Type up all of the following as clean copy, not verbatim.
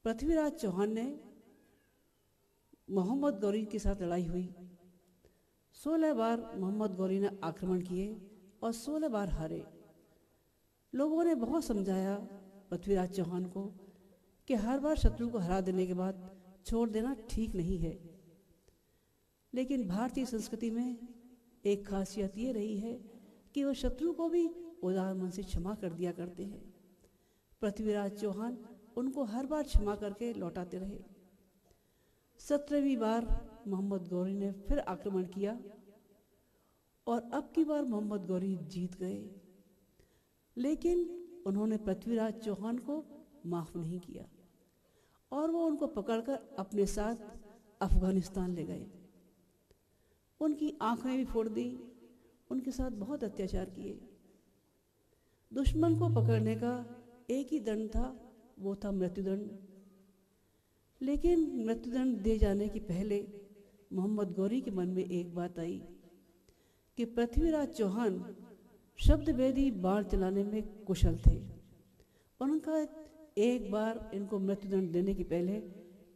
पृथ्वीराज चौहान ने मोहम्मद गौरी के साथ लड़ाई हुई। 16 बार मोहम्मद गौरी ने आक्रमण किए और 16 बार हारे। लोगों ने बहुत समझाया पृथ्वीराज चौहान को कि हर बार शत्रु को हरा देने के बाद छोड़ देना ठीक नहीं है, लेकिन भारतीय संस्कृति में एक खासियत ये रही है कि वो शत्रु को भी उदार मन से क्षमा कर दिया करते हैं। पृथ्वीराज चौहान उनको हर बार क्षमा करके लौटाते रहे। 17वीं बार मोहम्मद गौरी ने फिर आक्रमण किया और अब की बार मोहम्मद गौरी जीत गए, लेकिन उन्होंने पृथ्वीराज चौहान को माफ नहीं किया और वो उनको पकड़कर अपने साथ अफगानिस्तान ले गए। उनकी आंखें भी फोड़ दी, उनके साथ बहुत अत्याचार किए। दुश्मन को पकड़ने का एक ही दंड था, वो था मृत्युदंड। लेकिन मृत्युदंड दे जाने के पहले मोहम्मद गौरी के मन में एक बात आई कि पृथ्वीराज चौहान शब्द वेदी बाण चलाने में कुशल थे। उनका एक बार इनको मृत्युदंड देने के पहले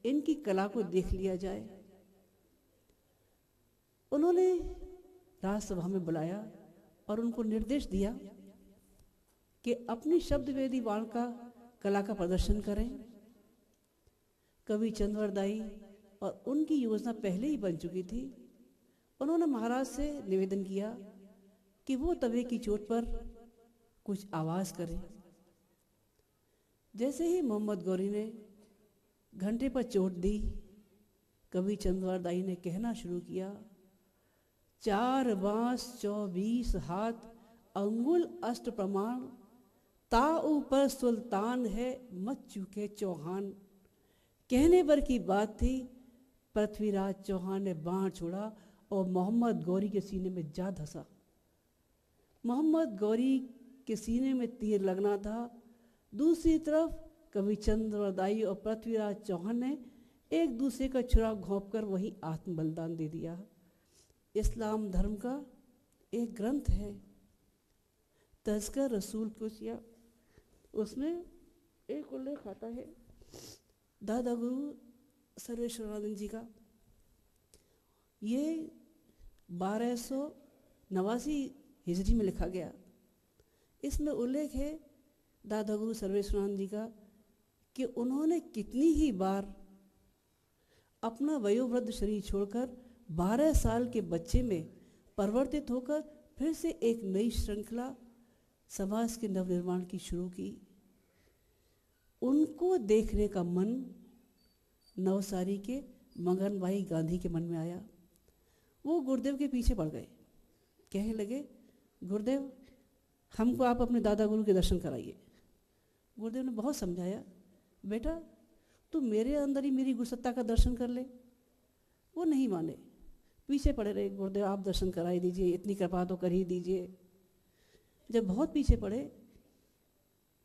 इनकी कला को देख लिया जाए। उन्होंने राजसभा में बुलाया और उनको निर्देश दिया कि अपनी शब्द वेदी बाण का कला का प्रदर्शन करें। कवि चंद्रवर दाई और उनकी योजना पहले ही बन चुकी थी। उन्होंने महाराज से निवेदन किया कि वो तवे की चोट पर कुछ आवाज करें। जैसे ही मोहम्मद गौरी ने घंटे पर चोट दी, कवि चंद्रवर दाई ने कहना शुरू किया, 4 बांस 24 हाथ अंगुल अष्ट प्रमाण, ता ऊपर सुल्तान है मत चूके चौहान। कहने भर की बात थी, पृथ्वीराज चौहान ने बाण छोड़ा और मोहम्मद गौरी के सीने में जा धंसा। मोहम्मद गौरी के सीने में तीर लगना था। दूसरी तरफ कवि चंद्रवर दाई और पृथ्वीराज चौहान ने एक दूसरे का छुरा घोंपकर वही आत्म बलिदान दे दिया। इस्लाम धर्म का एक ग्रंथ है तज़किरा रसूल कुसिया, उसमें एक उल्लेख आता है दादा गुरु सर्वेश्वरानंद जी का। ये 1289 हिजरी में लिखा गया। इसमें उल्लेख है दादा गुरु सर्वेश्वरानंद जी का कि उन्होंने कितनी ही बार अपना वयोवृद्ध शरीर छोड़कर 12 साल के बच्चे में परिवर्तित होकर फिर से एक नई श्रृंखला समाज के नवनिर्माण की शुरू की। उनको देखने का मन नवसारी के मगन भाई गांधी के मन में आया। वो गुरुदेव के पीछे पड़ गए, कहने लगे, गुरुदेव हमको आप अपने दादा गुरु के दर्शन कराइए। गुरुदेव ने बहुत समझाया, बेटा तू मेरे अंदर ही मेरी गुरुसत्ता का दर्शन कर ले। वो नहीं माने, पीछे पड़े रहे, गुरुदेव आप दर्शन कराई दीजिए, इतनी कृपा तो कर ही दीजिए। जब बहुत पीछे पड़े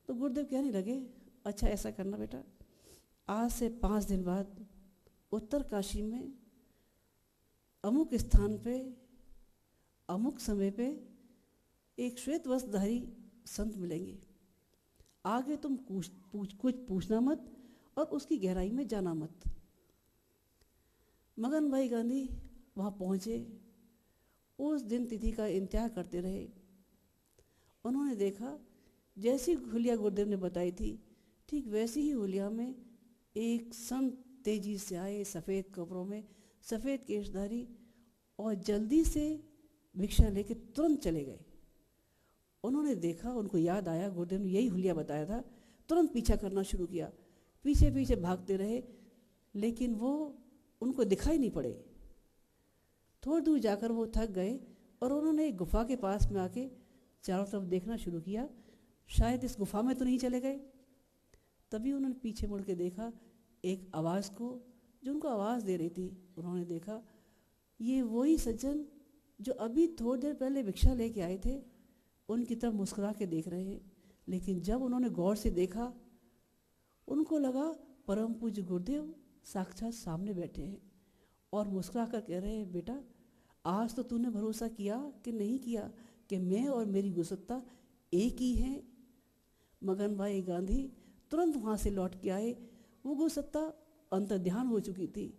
तो गुरुदेव कहने लगे, अच्छा ऐसा करना बेटा, आज से 5 दिन बाद उत्तर काशी में अमुक स्थान पे अमुक समय पे एक श्वेत वस्त्रधारी संत मिलेंगे। आगे तुम कुछ पूछना मत और उसकी गहराई में जाना मत। मगन भाई गांधी वहाँ पहुँचे। उस दिन तिथि का इंतजार करते रहे। उन्होंने देखा जैसी हुलिया गुरुदेव ने बताई थी, ठीक वैसी ही हुलिया में एक संत तेजी से आए, सफ़ेद कपड़ों में, सफ़ेद केशधारी, और जल्दी से भिक्षा लेके तुरंत चले गए। उन्होंने देखा, उनको याद आया गुरुदेव ने यही हुलिया बताया था। तुरंत पीछा करना शुरू किया, पीछे पीछे भागते रहे, लेकिन वो उनको दिखाई नहीं पड़े। थोड़ी दूर जाकर वो थक गए और उन्होंने एक गुफा के पास में आके चारों तरफ देखना शुरू किया, शायद इस गुफा में तो नहीं चले गए। तभी उन्होंने पीछे मुड़ के देखा एक आवाज़ को जो उनको आवाज़ दे रही थी। उन्होंने देखा ये वही सज्जन जो अभी थोड़ी देर पहले भिक्षा लेके आए थे, उनकी तरफ मुस्कुरा के देख रहे हैं। लेकिन जब उन्होंने गौर से देखा, उनको लगा परम पूज्य गुरुदेव साक्षात सामने बैठे हैं और मुस्कुरा कर कह रहे हैं, बेटा आज तो तूने भरोसा किया कि नहीं किया कि मैं और मेरी गुरुसत्ता एक ही हैं। मगन भाई गांधी तुरंत वहाँ से लौट के आए। वो गुरुसत्ता अंतर्ध्यान हो चुकी थी।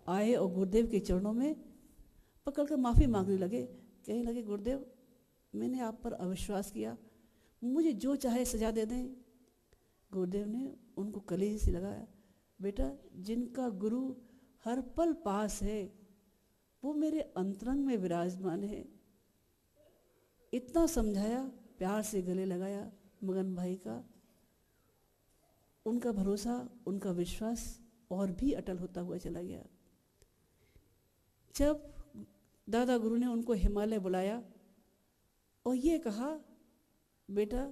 आए और गुरुदेव के चरणों में पकड़कर माफ़ी मांगने लगे। कहने लगे, गुरुदेव मैंने आप पर अविश्वास किया, मुझे जो चाहे सजा दे दें। गुरुदेव ने उनको कलेजे से लगाया, बेटा जिनका गुरु हर पल पास है वो मेरे अंतरंग में विराजमान है। इतना समझाया, प्यार से गले लगाया मगन भाई का। उनका भरोसा, उनका विश्वास और भी अटल होता हुआ चला गया। जब दादा गुरु ने उनको हिमालय बुलाया और ये कहा, बेटा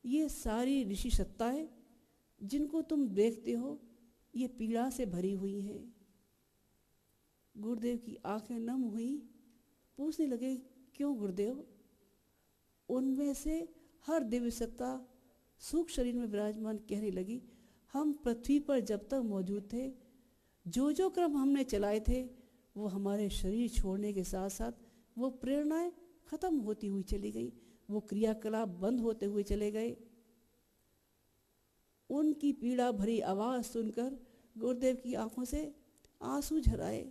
ये सारी ऋषि सत्ताएं जिनको तुम देखते हो ये पीड़ा से भरी हुई हैं। गुरुदेव की आंखें नम हुई, पूछने लगे, क्यों गुरुदेव? उनमें से हर दिव्य सत्ता सूक्ष्म शरीर में विराजमान कहने लगी, हम पृथ्वी पर जब तक मौजूद थे, जो जो क्रम हमने चलाए थे वो हमारे शरीर छोड़ने के साथ साथ वो प्रेरणाएं खत्म होती हुई चली गई, वो क्रियाकलाप बंद होते हुए चले गए। उनकी पीड़ा भरी आवाज़ सुनकर गुरुदेव की आंखों से आंसू झराए।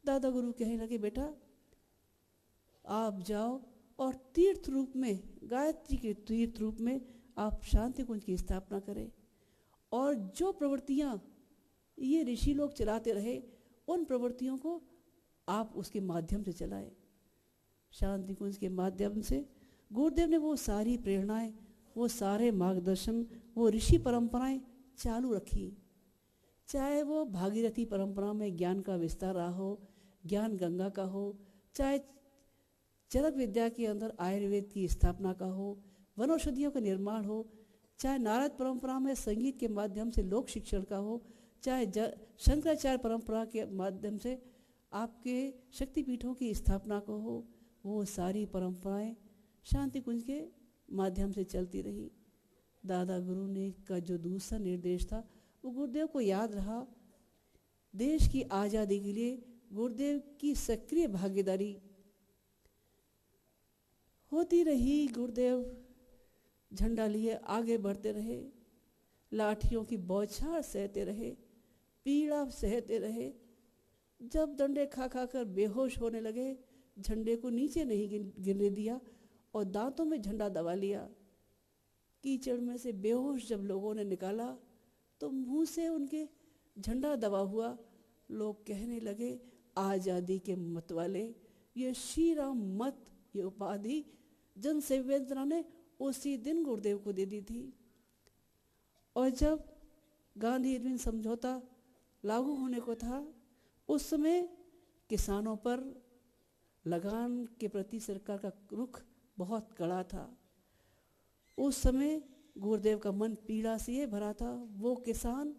दादा गुरु कहने लगे, बेटा आप जाओ और तीर्थ रूप में, गायत्री के तीर्थ रूप में आप शांति कुंज की स्थापना करें और जो प्रवृत्तियाँ ये ऋषि लोग चलाते रहे उन प्रवृत्तियों को आप उसके माध्यम से चलाएं। शांति कुंज के माध्यम से गुरुदेव ने वो सारी प्रेरणाएं, वो सारे मार्गदर्शन, वो ऋषि परंपराएं चालू रखी। चाहे वो भागीरथी परंपरा में ज्ञान का विस्तार रहा हो, ज्ञान गंगा का हो, चाहे चरक विद्या के अंदर आयुर्वेद की स्थापना का हो, वनौषधियों का निर्माण हो, चाहे नारद परंपरा में संगीत के माध्यम से लोक शिक्षण का हो, चाहे शंकराचार्य परंपरा के माध्यम से आपके शक्तिपीठों की स्थापना को हो, वो सारी परंपराएं शांति कुंज के माध्यम से चलती रही। दादा गुरु ने का जो दूसरा निर्देश था वो गुरुदेव को याद रहा। देश की आज़ादी के लिए गुरुदेव की सक्रिय भागीदारी होती रही। गुरुदेव झंडा लिए आगे बढ़ते रहे, लाठियों की बौछार सहते रहे, पीड़ा सहते रहे। जब डंडे खा खा कर बेहोश होने लगे, झंडे को नीचे नहीं गिरने दिया और दांतों में झंडा दबा लिया। कीचड़ में से बेहोश जब लोगों ने निकाला तो मुंह से उनके झंडा दबा हुआ। लोग कहने लगे, आज़ादी के मत वाले, ये श्री राम मत, ये उपाधि जन संवेदना ने उसी दिन गुरुदेव को दे दी थी। और जब गांधी इरविन समझौता लागू होने को था, उस समय किसानों पर लगान के प्रति सरकार का रुख बहुत कड़ा था। उस समय गुरुदेव का मन पीड़ा से भरा था। वो किसान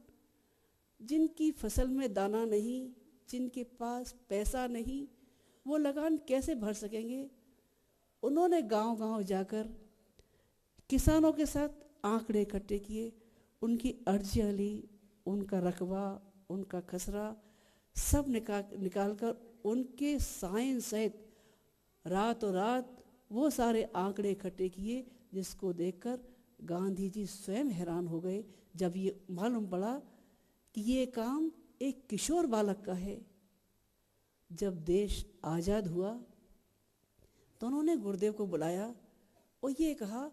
जिनकी फसल में दाना नहीं, जिनके पास पैसा नहीं, वो लगान कैसे भर सकेंगे? उन्होंने गांव-गांव जाकर किसानों के साथ आंकड़े इकट्ठे किए, उनकी अर्जियाँ ली, उनका रकबा, उनका खसरा सब निकाल कर उनके साइन सहित रातों रात वो सारे आंकड़े इकट्ठे किए, जिसको देखकर गांधी जी स्वयं हैरान हो गए जब ये मालूम पड़ा कि ये काम एक किशोर बालक का है। जब देश आज़ाद हुआ तो उन्होंने गुरुदेव को बुलाया और ये कहा,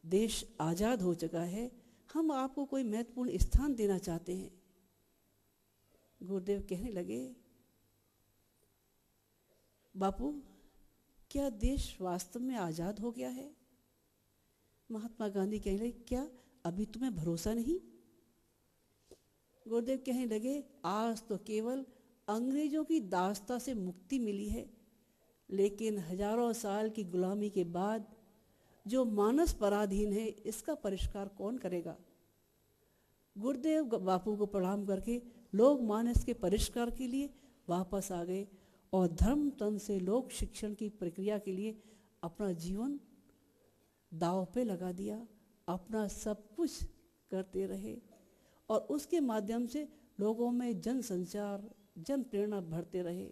देश आज़ाद हो चुका है, हम आपको कोई महत्वपूर्ण स्थान देना चाहते हैं। गुरुदेव कहने लगे, बापू क्या देश वास्तव में आज़ाद हो गया है? महात्मा गांधी कहने लगे, क्या अभी तुम्हें भरोसा नहीं? गुरुदेव कहने लगे, आज तो केवल अंग्रेजों की दास्ता से मुक्ति मिली है, लेकिन हजारों साल की गुलामी के बाद जो मानस पराधीन है, इसका परिष्कार कौन करेगा? गुरुदेव बापू को प्रणाम करके लोक मानस के परिष्कार के लिए वापस आ गए और धर्म तन से लोक शिक्षण की प्रक्रिया के लिए अपना जीवन दांव पे लगा दिया। अपना सब कुछ करते रहे और उसके माध्यम से लोगों में जन संचार, जन प्रेरणा बढ़ते रहे।